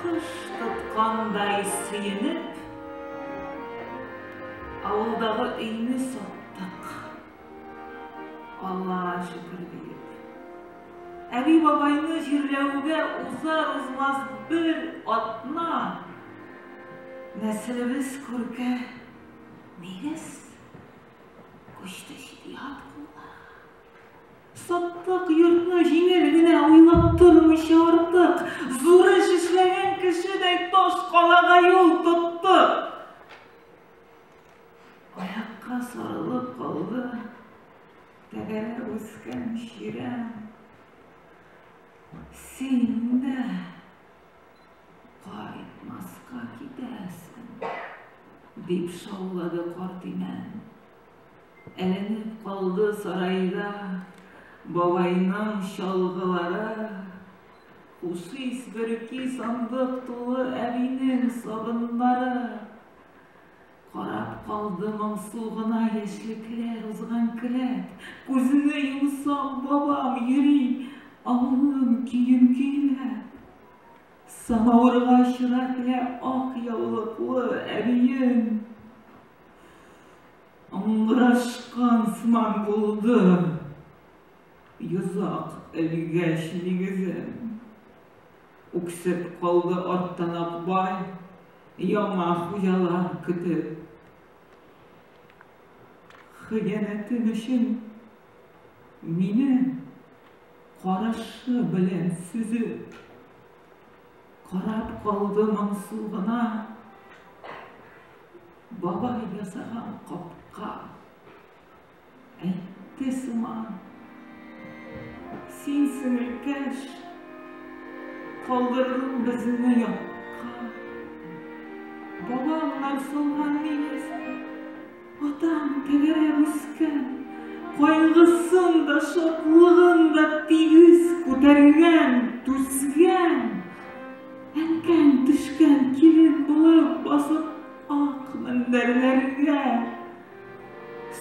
Kış tutqандай sıyınıp, avuldağı үйni sottық. Allah'a şükür deyip. Әби бабайны жерләуге узар-узмас bir atna. Нәсіліміз көрке негіз көшті шидият қылдар. Соттық йұртны жеңелгіне ойлап тұрмыш артық. Зуры шішлеген кішідей тош қалаға yol тұттық. Аяққа сарылып қалды, тәгәрі өскен ширем. Сен де қайтмасқа кетесің, деп шаулады қартинен. Әленіп қалды сарайда бабайның шалғылары. Хушис біркі сандық толы әбинің сабындары. Қарап қалды маңсуғына ешліклер ұзған кілет. Көзіні жұмсам бабам юри, ауылым күйін-күйінләп. Самауырға шыракле ақ яулықлы әбейін. Аңғырашқан сыман болды. Юзақ әлгәш негізім. Өксіп қалды арттан Ақбай, яма хуялар күтіп. Хыянәтім үшін мені қарашы білен сүзіп. Қарап қалды маңсуғына, бабай ясаған қапқа. Әйтті сыман, сен сіңілкәш, қалдырдың бізіні яққа. Babamlar solған нелесін, атам тәгәрі өскен, қойғысын да шотлығын да тегіз көтерген, төсген. Әнкен түшкен келін болып басып ақ міндерлерге.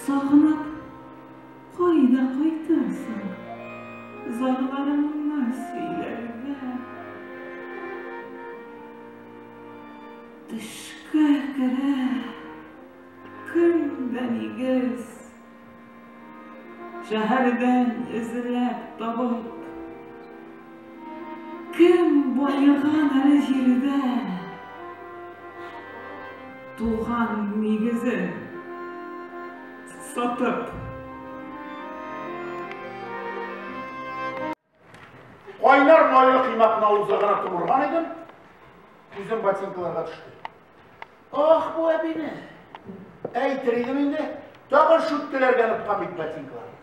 Сағынып, қайда қайтырсың, зарларыңны сөйлерге. Түшкі кірі, күнден егіз, шәһәрден ізілеп табып, кім байыған әрі жерді, туған негізін сатып. Қайнар майлы қимақын ауызағына тұмырған едім, көзім ботинкаларға түсті. Ах, bu әбені, әйтірейді менде, тағын шүттілерге ұтқан бет ботинкаларды.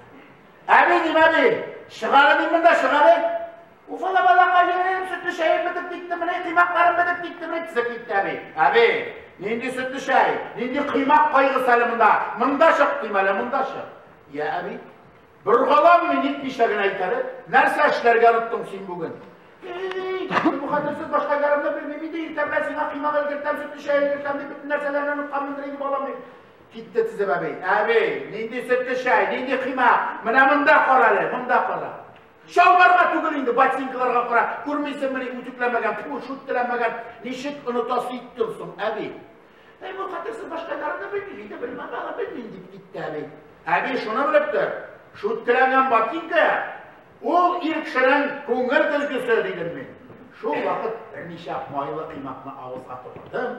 Әбі дейм, әбі, шығары дейм мұнда, шығары. Уфала балақа жерем, сүтті шайын бітіп кетті, міне қимақларын бітіп кетті, міне тізіп кетті әбі. Әбі, ненде сүтті шай, ненде қимақ қайғы сәлі мұнда шық дейм әлі, мұнда шық. Я әбі, бір қалам мен етмешегін айтары, нәрсе әшілерге ұттың сен бүгін. Bu қатырсыз башқа қарымда білмейді, ертемлі сеңа қимақ әлгертем, сүтті шай әлгертем деп бүтін нәрселерінен ұтқан мұндырейді балам деп. Кетті тізіп әбей. Әбей, ненде сүтті шай, ненде қимақ, мұна мұнда қоралы, мұнда қора. Шалбарға түгіліңді, ботинкаларға қора, көрмейсің міне үтікләмәген, шүттіләмәген, нешік ұнытасы ит тұрсың, әбей. Bu қатырсыз башқа қарымда білмейді, білмейді, білмейді деп кетті әбей. Әбей, шуны біліпті, шүттіләнген ботинка, ол иркшінің көңіл күлкісі дейдім мен. Şu vakit бірнеше майлы қимақны ауызға тұрдым,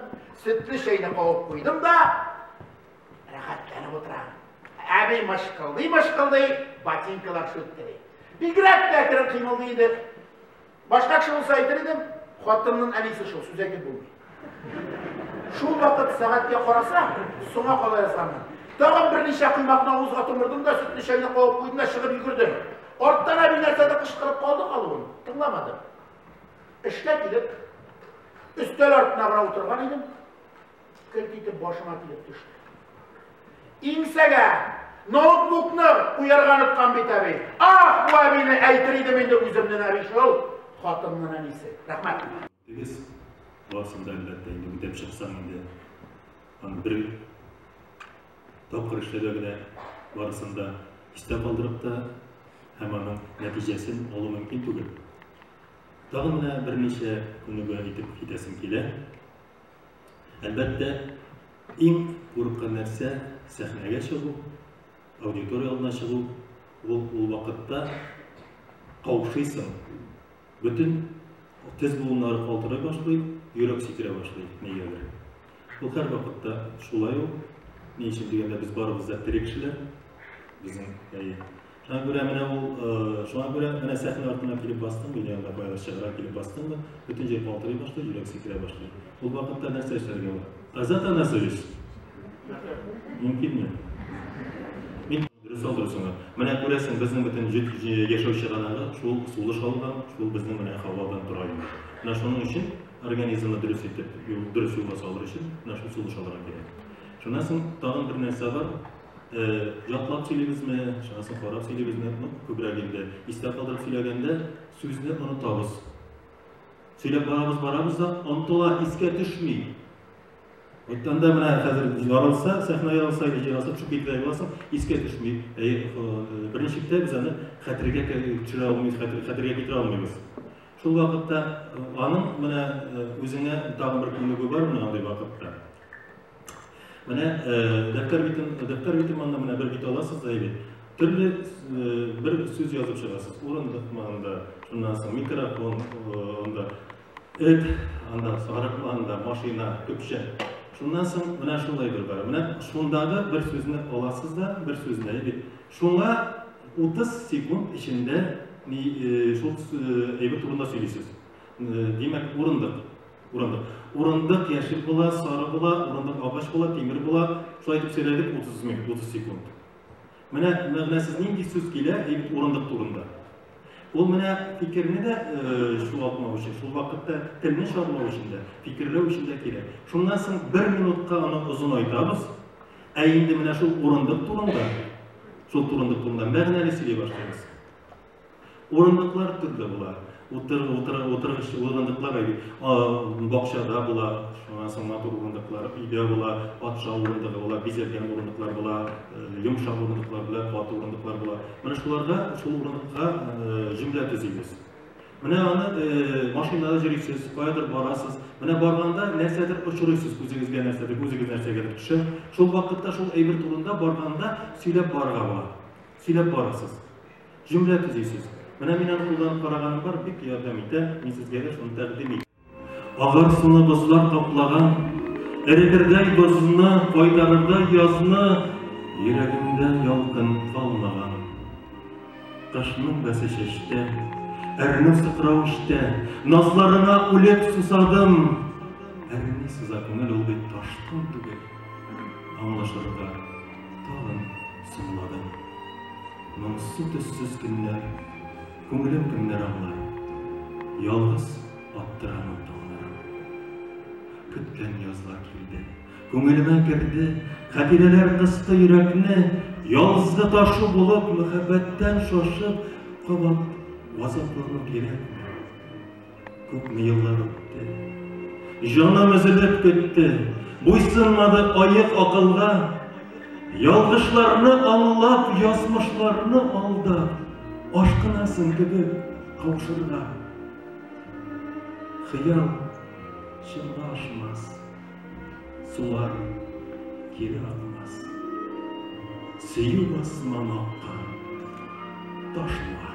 сүтлі шайны қауып қойдым да, рахаттанып отырам. Әбей мышқылдай, ботинкалар шөттірей. Бигірәк тәкірін қимылдайды. Башқа кіші болса айтыр едім, қуаттымның әнесі шол, сөз әкет болмай. Şu vakit сағатке қараса, соңа қалай жасамын. Тағын бірнеше қимақны ауызға тұрдым да, сүтлі шайны қауып қойдым да, шығып үйгірдім. Орттан әбей нәрседі қышқырып қалды қалуын, тыңламадым. İşte gidip, üstel артына отырған едім, кілтейтіп башыма келіп düştü. İngsege, ноутбукны uyargan ұтқан бет әбей. Ах, bu әбейні әйтірейді менде өзімнен әбей шол, қатымның әнесі. Рахмат. Дегіз, басында әлбәтті енді өтеп шықсам енді, бір топқыр ішлерігіне барысында істеп алдырып та, һәм аның нәтижесін алу мүмкін түгел. Tagı менә берничә күнегә итеп китәсем килә. Әлбәттә, иң курыккан нәрсә сәхнәгә чыгу, аудитория алдына чыгу. Ул вакытта каушыйсың. Бөтен тез буыннары калтырый башлый, йөрәк сикерә башлый. Нигәдер. Ул һәр вакытта шулай ул. Ни өчен дигәндә без барыбыз да терек кешеләр. Безнең шуңа күрә менә сәхнә артына килеп бастың, дөньяда байлашырга килеп бастың, бөтен җир калтырый башлый, йөрәк сикерә башлый. Ул вакытта нәрсә эшләргә була? Азат Анасович. Мөмкинме? Мин дөрес. Менә күрәсең, безнең бөтен яшәүче ганага шул сулыш алган, шул безнең менә һавадан тора инде. Менә шуның өчен организмны дөрес итеп, дөрес юлга салыр өчен менә шул сулыш алырга кирәк. Шуннан соң тагын бер нәрсә бар. Ятлап сөйлибезме, шуннан соң карап сөйлибезме, күбрәк инде истә калдырып сөйләгәндә сүзне онытабыз. Сөйләп барабыз да онытыла, искә төшми. Оттанда менә хәзер ярылса, сәхнә ярылса, җырасы төшеп китә булса, искә төшми. Беренчектә без аны хәтергә төшерә алмыйбыз, хәтергә китерә алмыйбыз. Шул вакытта аның менә үзеңә тагын бер күнегү бар менә андый вакытта. Менә дәфтәр битен анда менә бер бит аласыз да әйбит. Төрле бер сүз язып чыгасыз. Урындык манда, шуннан соң микрофон, анда анда сарык анда машина, көпшә. Шуннан соң менә шулай бер бар. Менә шундагы бер сүзне аласыз да, бер сүзне әйбит. Шуңа 30 секунд эчендә шул әйбит турында сөйлисез. Димәк, урындык яшел була, сары була, урындык агач була, тимер була. Шулай итеп сөйләдек 30 секунд. Менә мәгънәсез нинди сүз килә әйбит урындык турында. Ул менә фикерне дә шулатмау өчен, шул вакытта телне шарлау өчен дә, фикерләү өчен дә кирәк. Шуннан соң 1 минутка аны узун айтабыз. Ә инде менә шул урындык турында мәгънәле сөйләй башлыйбыз. Урындыклар төрле була. Утыргыч урындыклар бакчада була, шуннан соң матур урындыклар өйдә була, патша урындыгы була, бизәлгән урындыклар була, йомшак урындыклар була, каты урындыклар була. Менә шуларга, шул урындыкка җөмлә төзибез. Менә аны машинада йөрисез, каядыр барасыз. Менә барганда нәрсәдер очрыйсыз, күзегезгә нәрсәгәдер төшә. Шул вакытта шул әйбер турында барганда сөйләп барырга була. Сөйләп барасыз. Җөмлә төзисез. Менә минем кулдан караганым бар, бик ярдәм итә, мин сезгә дә шуны тәкъдим итәм. Агар суны бозлар каплаган, эрегердәй бозны, кайтарырдай язны, йөрәгемдә ялкын калмаган. Кышның бәсе чәчтә, әрне сыкрау эштә, назларына үлеп сусадым. Әрне сыза күңел ул бит таштан түгел, аңлашырга тагын соңладым. Моңсу төссез көннәр, күңелем кемнәр аңлар, ялгыз аттырам таңнарым. Көткән язлар килде, күңелемә керде, хатирәләр кысты йөрәкне, ялгызды ташу булып, мөхәббәттән шашып, кабат газапланып йөрәкне. Күпме еллар үтте, җаным өзелеп көтте, буйсынмады аек акылга, ялгышларны аңлап, язмышларны алдап, ашкынасың кебек каушырга. Хыял чынга ашмас, сулар кире акмас. Сөю басман аккан ташла.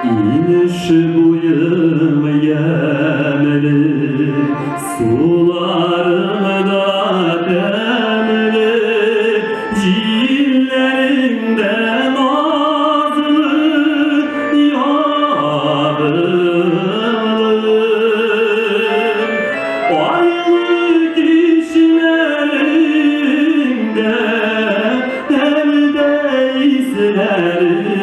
İnişi boyum yemeli, sularım da demeli, cillerimde nazlı yarılır. Aylık işlerimde, elde izlerimde,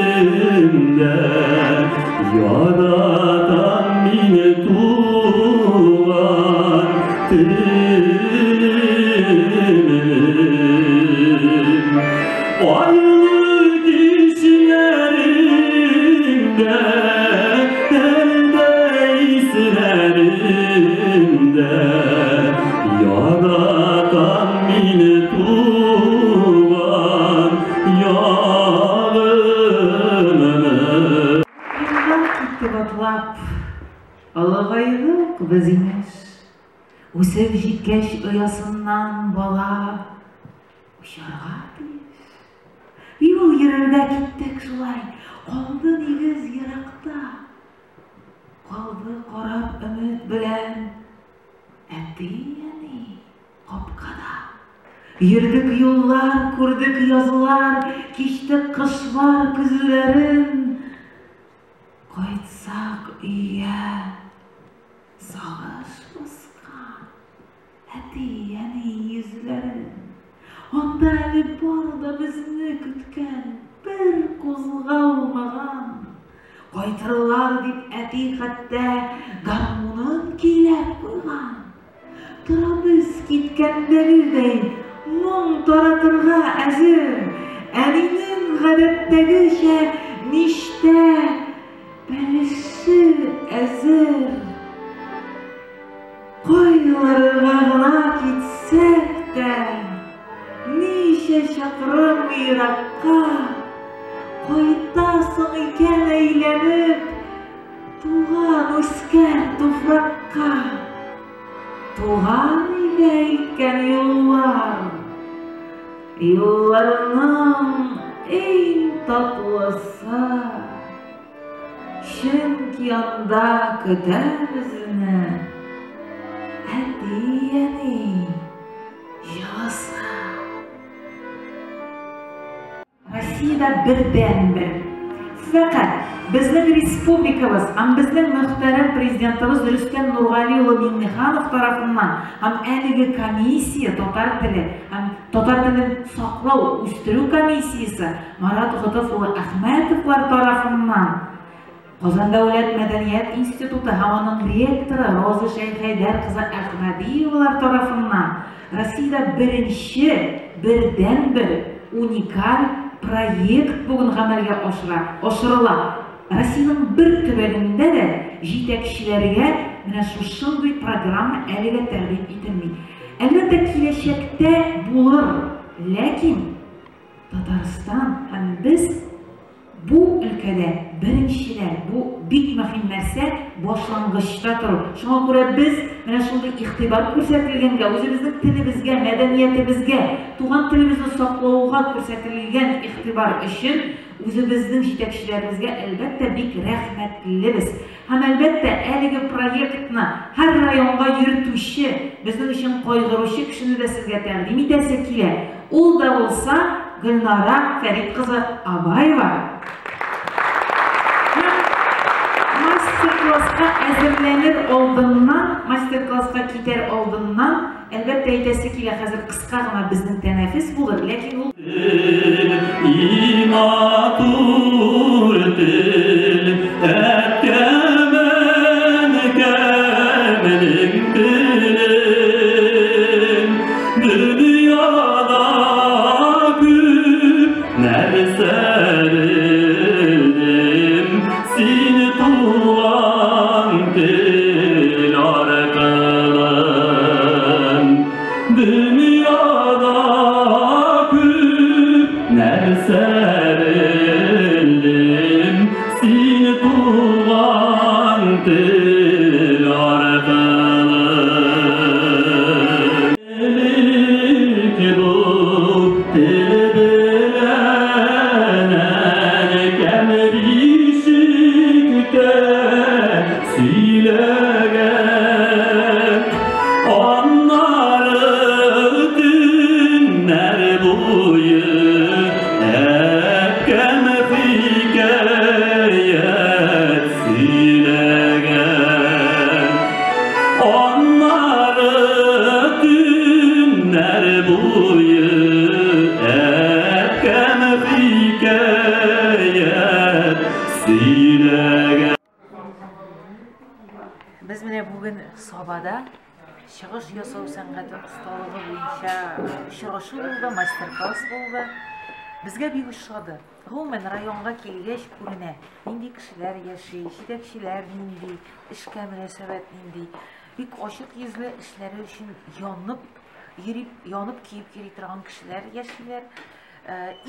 yaradan beni tuğan teminim. Aylık işlerimde, elde izlerimde, yaradan beni Алағайлық біз емес. Өсіп жеткеш ұясынан бала ұшарға тиіс. Ел ерерде кеттік жылай, қалды негіз ерақта. Қалды қарап үміт білән, әттейені қопқада. Ердік yollar, көрдік yazılar, кештік қышлар күзілерін. Қайтсақ үйе, сағыш басқан, әттейені езілерін. Онда әлі бар да бізіні күткен, бір қозғалмаған. Қайтырлар деп әти қатта гармонын келіп қойған. Тұра біз кеткендегідей мұң таратырға әзір. Әлінің ғадаттагыша ниште бәліші әзір. Қойларға ғына кетсек те, неше шақырым ираққа қайтасың екен әйленіп, туған өскен туфраққа. Туған үйге иткен yollarının en tatlısı. Çünkü anda küter bizini, hediyeni yasa. Россияда бірден бір. Fakat bizning respublikamız, ham bizning muhtaram prezidentimiz Rüstem Nurg'aliyev Minnihanov tarafından ham әлеге комиссия Татар tilini saqlov, o'stiruv komissiyasi Marat G'utov Ahmedovlar tarafından Qozon davlat madaniyat instituti havoning rektori Rozi Shayxaydar qizi Ahmadiyevlar tarafından Rossiyada birden bir unikal proyekt bugün amalga oshiriladi. Rossiyaning bir tubagida da yetakchilarga mana shunday programma әлегә taqdim etilmaydi. Albatta kelajakda bo'lar, lekin Tatariston ham biz bu ülkede birinchilar, bu bek muhim narsa boshlang'ichda turib. Shunga ko'ra biz mana shunday ig'tibor ko'rsatilganga, o'zimizning tilimizga, madaniyatimizga, tug'an tilimizni saqlovga ko'rsatilgan ig'tibor uchun o'zimizning yetakchilarimizga albatta bek rahmatlimiz. Ham albatta әлеге proyektni har rayonga yurituvchi, bizning uchun qayg'uruvchi kishini da sizga taqdim etasi kelar. U da bo'lsa Gulnora Farid qizi Abayeva. Masterklassga әзерленер oldindan, masterklassga ketar oldindan albatta aytasi kelar, hozir qisqa gina bizning tanaffus bo'lur, lekin u Biz mine bugün Sobada шығыш ясау сәнгате ұсталығы бойынша ұшырашу болды, мастер-класс болды. Бізге бик ұшады. Ғылмен районға келгеш көріне, нинди кішілер яши, жетекшілер нинди, ішке мөнәсәбәт нинди. Бик ашық йөзле эшләре өчен янып киеп кери торган кешеләр яшиләр.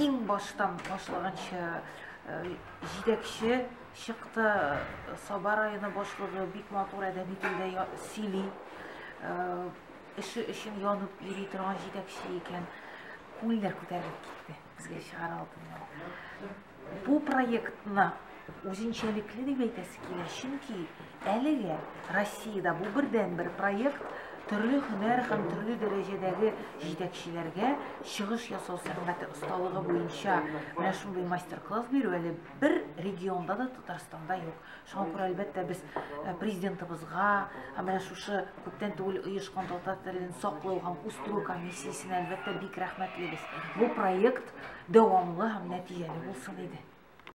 Иң баштан башлаганча җитәкче чыкты, Саба районы башлыгы бик матур әдәби телдә сөйли, эше өчен янып йөри торган җитәкче икән, күңелләр күтәрелеп китте безгә чыгар алдыннан. Бу проектны үзенчәлекле дип әйтәсе килә, чөнки әлегә Россиядә бу бердән-бер проект төрле һөнәр һәм төрле дәрәҗәдәге җитәкчеләргә чыгыш ясау сәнгате осталыгы буенча менә шундый мастер-класс бирү әле бер регионда да, Татарстанда юк. Шуңа күрә әлбәттә без президентыбызга, менә шушы күптән түгел оешкан татар телен саклау һәм үстерү комиссиясенә әлбәттә бик рәхмәтлебез. Бу проект дәвамлы һәм нәтиҗәле булсын иде.